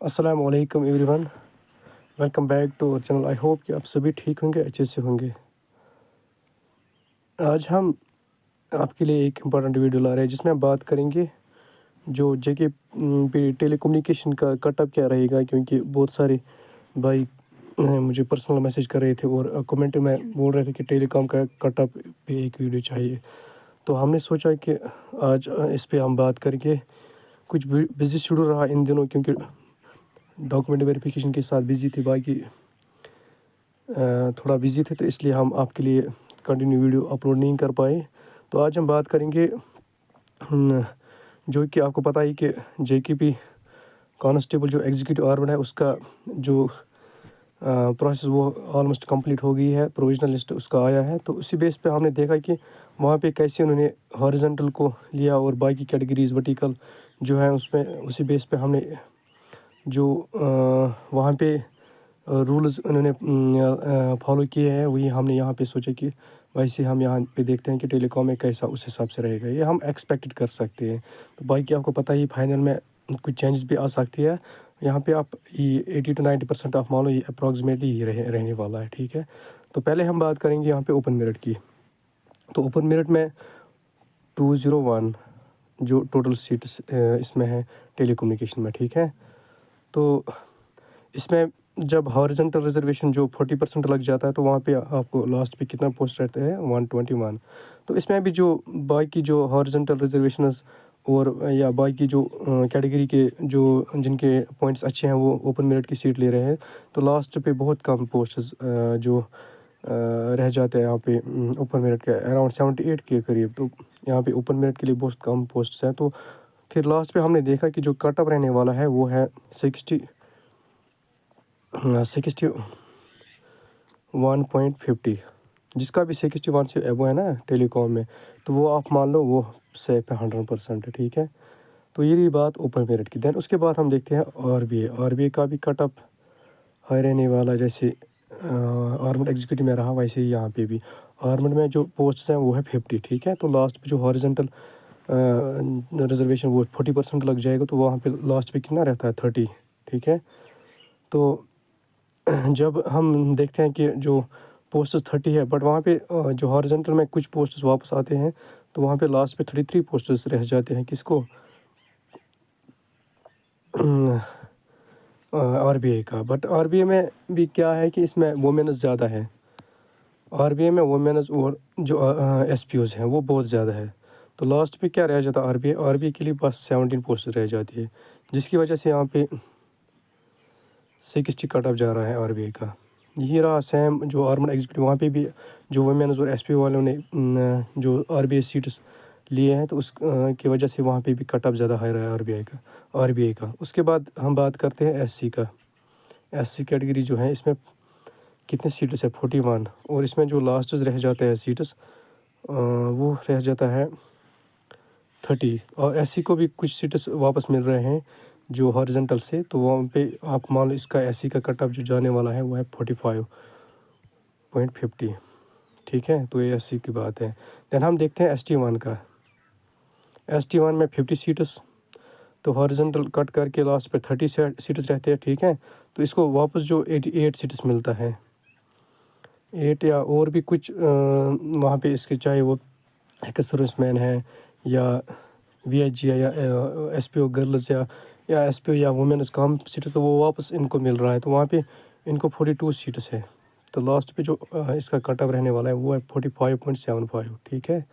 अस्सलाम वालेकुम everyone. Welcome back to our channel. I hope कि आप सभी ठीक होंगे, अच्छे से होंगे। आज हम आपके लिए एक इम्पॉर्टेंट वीडियो ला रहे हैं जिसमें हम बात करेंगे जो जेके पे टेलीकम्युनिकेशन का कटअप क्या रहेगा, क्योंकि बहुत सारे भाई मुझे पर्सनल मैसेज कर रहे थे और कमेंट में बोल रहे थे कि टेलीकॉम का कटअप पे एक वीडियो चाहिए। तो हमने सोचा कि आज इस पे हम बात करेंगे। कुछ बिजी शेड्यूल रहा इन दिनों, क्योंकि डॉक्यूमेंट वेरिफिकेशन के साथ बिजी थे, बाकी थोड़ा बिजी थे, तो इसलिए हम आपके लिए कंटिन्यू वीडियो अपलोड नहीं कर पाए। तो आज हम बात करेंगे जो कि आपको पता ही कि जेकेपी कांस्टेबल जो एग्जीक्यूटिव आर्म है उसका जो प्रोसेस वो ऑलमोस्ट कंप्लीट हो गई है। प्रोविजनल लिस्ट उसका आया है, तो उसी बेस पे हमने देखा कि वहाँ पे कैसे उन्होंने हॉरिजॉन्टल को लिया और बाकी कैटेगरीज वर्टिकल जो है उसमें उसी बेस पे हमने जो वहाँ पे रूल्स उन्होंने फॉलो किए हैं वही हमने यहाँ पे सोचा कि वैसे हम यहाँ पे देखते हैं कि टेलीकॉम में कैसा उस हिसाब से रहेगा, ये हम एक्सपेक्टेड कर सकते हैं। तो बाकी आपको पता ही फाइनल में कुछ चेंजेस भी आ सकती है। यहाँ पे आप ये 80 to 90% आप मान लो ये अप्रॉक्सीमेटली ही रहने वाला है, ठीक है। तो पहले हम बात करेंगे यहाँ पे ओपन मेरिट की। तो ओपन मेरिट में 201 जो टोटल सीट्स इसमें है टेलीकम्युनिकेशन में, ठीक है। तो इसमें जब हॉरिजॉन्टल रिजर्वेशन जो 40% लग जाता है, तो वहाँ पे आपको लास्ट पे कितना पोस्ट रहते हैं 121। तो इसमें भी जो बाकी जो हॉरिजॉन्टल रिजर्वेशंस और या बाकी जो कैटेगरी के जो जिनके पॉइंट्स अच्छे हैं वो ओपन मेरिट की सीट ले रहे हैं, तो लास्ट पे बहुत कम पोस्ट्स जो रह जाते हैं यहाँ पे ओपन मेरिट के अराउंड 78 के करीब। तो यहाँ पे ओपन मेरिट के लिए बहुत कम पोस्ट्स हैं। तो फिर लास्ट पे हमने देखा कि जो कटअप रहने वाला है वो है 61.50, जिसका भी 61 से एबो है ना टेलीकॉम में, तो वो आप मान लो वो सेफ है 100% है, ठीक है। तो ये रही बात ओपन मेरिट की। देन उसके बाद हम देखते हैं आरबीए का भी कटअप हाई रहने वाला। जैसे आर्मड एग्जीक्यूटिव में रहा वैसे ही यहाँ पे भी आर्मड में जो पोस्ट हैं वो है 50, ठीक है। तो लास्ट पे जो हॉरिजॉन्टल रिजर्वेशन वो 40% लग जाएगा, तो वहाँ पे लास्ट पे कितना रहता है 30, ठीक है। तो जब हम देखते हैं कि जो पोस्ट्स 30 है, बट वहाँ पे जो हॉरिजॉन्टल में कुछ पोस्ट्स वापस आते हैं, तो वहाँ पे लास्ट पे 33 पोस्ट्स रह जाते हैं किसको आरबीआई का। बट आरबीआई में भी क्या है कि इसमें वुमेन्स ज़्यादा है। आरबीआई में वुमेन्स और जो एसपीओज हैं वो बहुत ज़्यादा है। तो लास्ट पे क्या रह जाता है आरबीआई के लिए बस 17 पोस्ट रह जाती है, जिसकी वजह से यहाँ पे 60 कट ऑफ जा रहा है आरबीआई का। यही रहा सेम जो आर्मड एग्जीक्यूटिव, वहाँ पे भी जो वुमेन्स और एसपीओ वालों ने जो आरबीआई सीट्स लिए हैं, तो उस की वजह से वहाँ पे भी कट ऑफ ज़्यादा हाई रहा है आरबीआई का। उसके बाद हम बात करते हैं एससी का। एससी कैटेगरी जो है इसमें कितने सीट्स है 41, और इसमें जो लास्ट रह जाते हैं सीट्स वो रह जाता है 30। और एससी को भी कुछ सीट्स वापस मिल रहे हैं जो हॉरिजॉन्टल से, तो वहाँ पे आप मान लो इसका एससी का कट ऑफ जो जाने वाला है वो है 45.50, ठीक है। तो ये एससी की बात है। देन हम देखते हैं ST1 का। ST1 में 50 सीट्स, तो हॉरिजॉन्टल कट करके लास्ट पे 30 सीट्स रहते हैं, ठीक है। तो इसको वापस जो 88 सीट्स मिलता है 8 या और भी कुछ वहाँ पे इसके, चाहे वो एक सर्विसमैन है या VHG है या SPO गर्ल्स या SPO या वुमेन्स कम सीट्स, तो वो वापस इनको मिल रहा है। तो वहाँ पे इनको 42 सीट्स है। तो लास्ट पे जो इसका कट ऑफ रहने वाला है वो है 45.75, ठीक है।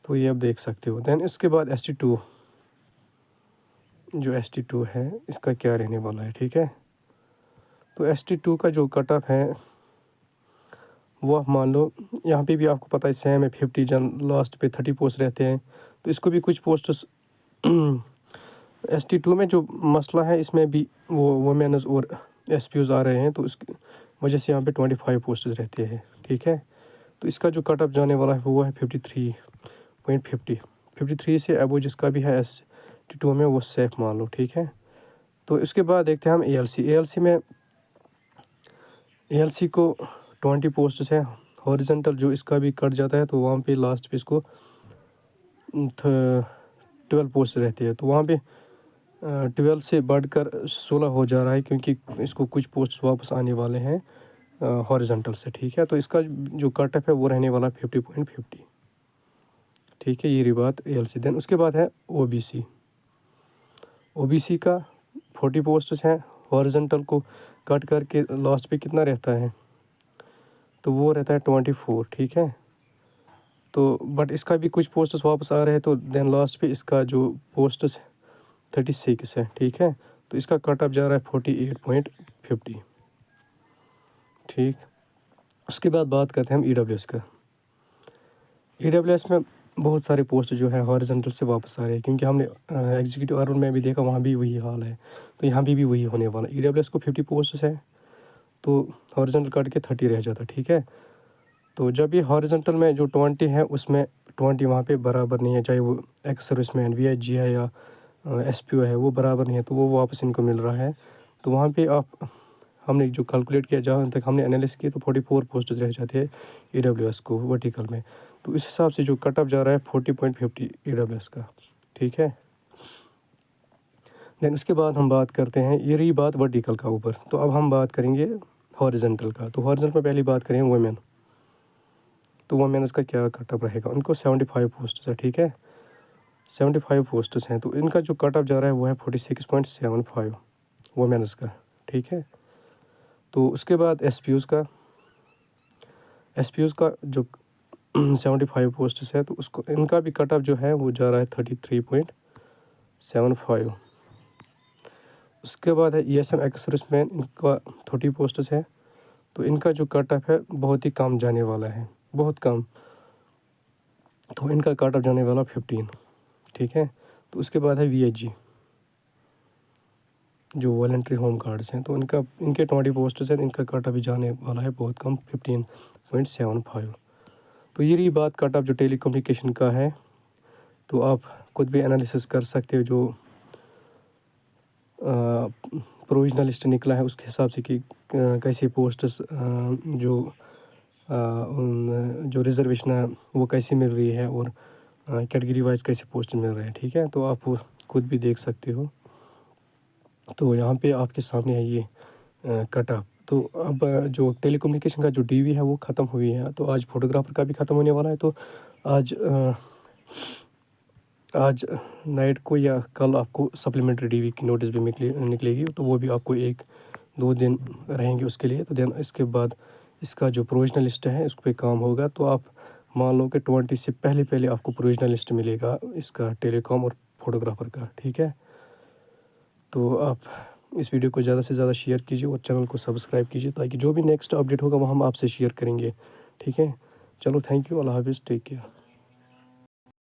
तो ये आप देख सकते हो। देन इसके बाद ST2, जो ST2 है इसका क्या रहने वाला है, ठीक है। तो ST2 का जो कट ऑफ है वो आप मान लो यहाँ पे भी आपको पता है सेम है 50, जन लास्ट पे 30 पोस्ट रहते हैं। तो इसको भी कुछ पोस्ट्स ST2 में जो मसला है इसमें भी वो वुमेन्स और SPOs आ रहे हैं, तो उसकी वजह से यहाँ पे 25 पोस्ट्स रहते हैं, ठीक है। तो इसका जो कट ऑफ जाने वाला है वो है 53.50। 53 से अबो जिसका भी है ST2 में वो सेफ मान लो, ठीक है। तो इसके बाद देखते हैं हम ALC में ALC को 20 पोस्ट्स हैं हॉरिजॉन्टल, जो इसका भी कट जाता है, तो वहाँ पे लास्ट पे इसको 12 पोस्ट रहती है। तो वहाँ पे 12 से बढ़कर 16 हो जा रहा है, क्योंकि इसको कुछ पोस्ट वापस आने वाले हैं हॉरिजॉन्टल से, ठीक है। तो इसका जो कट ऑफ है वो रहने वाला 50.50, ठीक है। ये रही बात ALC। देन उसके बाद है OBC का 40 पोस्ट्स हैं। हॉरिजॉन्टल को कट करके लास्ट पे कितना रहता है, तो वो रहता है 24, ठीक है। तो बट इसका भी कुछ पोस्ट्स वापस आ रहे हैं, तो देन लास्ट पे इसका जो पोस्ट्स 36 है, ठीक है। तो इसका कट ऑफ जा रहा है 48.50, ठीक। उसके बाद बात करते हैं हम EWS का। EWS में बहुत सारे पोस्ट जो है हॉरिजॉन्टल से वापस आ रहे हैं, क्योंकि हमने एग्जीक्यूटिव अर्बन में भी देखा, वहाँ भी वही हाल है। तो यहाँ भी वही होने वाला। EWS को 50 पोस्ट है, तो हॉरिजॉन्टल काट के 30 रह जाता, ठीक है। तो जब ये हॉरिजॉन्टल में जो 20 है, उसमें 20 वहाँ पे बराबर नहीं है, चाहे वो एक्स सर्विसमैन VIG है या SPO है, वो बराबर नहीं है, तो वो वापस इनको मिल रहा है। तो वहाँ पे आप हमने जो कैलकुलेट किया, जहाँ तक हमने एनालिसिस किया, तो 44 पोस्ट रह जाते हैं EWS को वर्टिकल में। तो इस हिसाब से जो कट ऑफ जा रहा है 40.50 EWS का, ठीक है। देन उसके बाद हम बात करते हैं, ये रही बात वर्टिकल का ऊपर। तो अब हम बात करेंगे हॉरिजॉन्टल का। तो हॉरिजॉन्टल में पहली बात करेंगे वुमेन। तो वुमेन का क्या कट ऑफ रहेगा, उनको 75 पोस्ट है, ठीक है। 75 पोस्ट्स हैं, तो इनका जो कट ऑफ जा रहा है वो है 46.75 वुमेन्स का, ठीक है। तो उसके बाद SPOs का जो 75 पोस्ट्स है, तो उसको इनका भी कट ऑफ जो है वो जा रहा है 33.75। उसके बाद है ESM एक्स सर्विसमैन, इनका 30 पोस्ट्स है, तो इनका जो कट ऑफ है बहुत ही कम जाने वाला है, बहुत कम। तो इनका कट ऑफ जाने वाला 15, ठीक है। तो उसके बाद है VIG, जो वॉलंटरी होम गार्ड्स हैं, तो इनके 20 पोस्ट्स हैं, इनका कट ऑफ भी जाने वाला है बहुत कम, 15.75। तो ये रही बात कट ऑफ जो टेलीकम्युनिकेशन का है। तो आप खुद भी एनालिसिस कर सकते हो, जो प्रोविजनल लिस्ट निकला है उसके हिसाब से कि कैसे पोस्ट्स जो रिज़र्वेशन है वो कैसे मिल रही है, और कैटेगरी वाइज कैसे पोस्ट मिल रहे हैं, ठीक है। तो आप खुद भी देख सकते हो। तो यहाँ पे आपके सामने है ये कट ऑफ। तो अब जो टेलीकम्युनिकेशन का जो DV है वो ख़त्म हुई है, तो आज फोटोग्राफर का भी ख़त्म होने वाला है। तो आज नाइट को या कल आपको सप्लीमेंट्री DV की नोटिस भी निकलेगी, तो वो भी आपको 1-2 दिन रहेंगे उसके लिए। तो देन इसके बाद इसका जो प्रोविजनल लिस्ट है उस पर काम होगा। तो आप मान लो कि 20 से पहले आपको प्रोविजनल लिस्ट मिलेगा इसका टेलीकॉम और फोटोग्राफर का, ठीक है। तो आप इस वीडियो को ज़्यादा से ज़्यादा शेयर कीजिए और चैनल को सब्सक्राइब कीजिए, ताकि जो भी नेक्स्ट अपडेट होगा वो हम आपसे शेयर करेंगे, ठीक है। चलो, थैंक यू, अल्लाह हाफिज़, टेक केयर।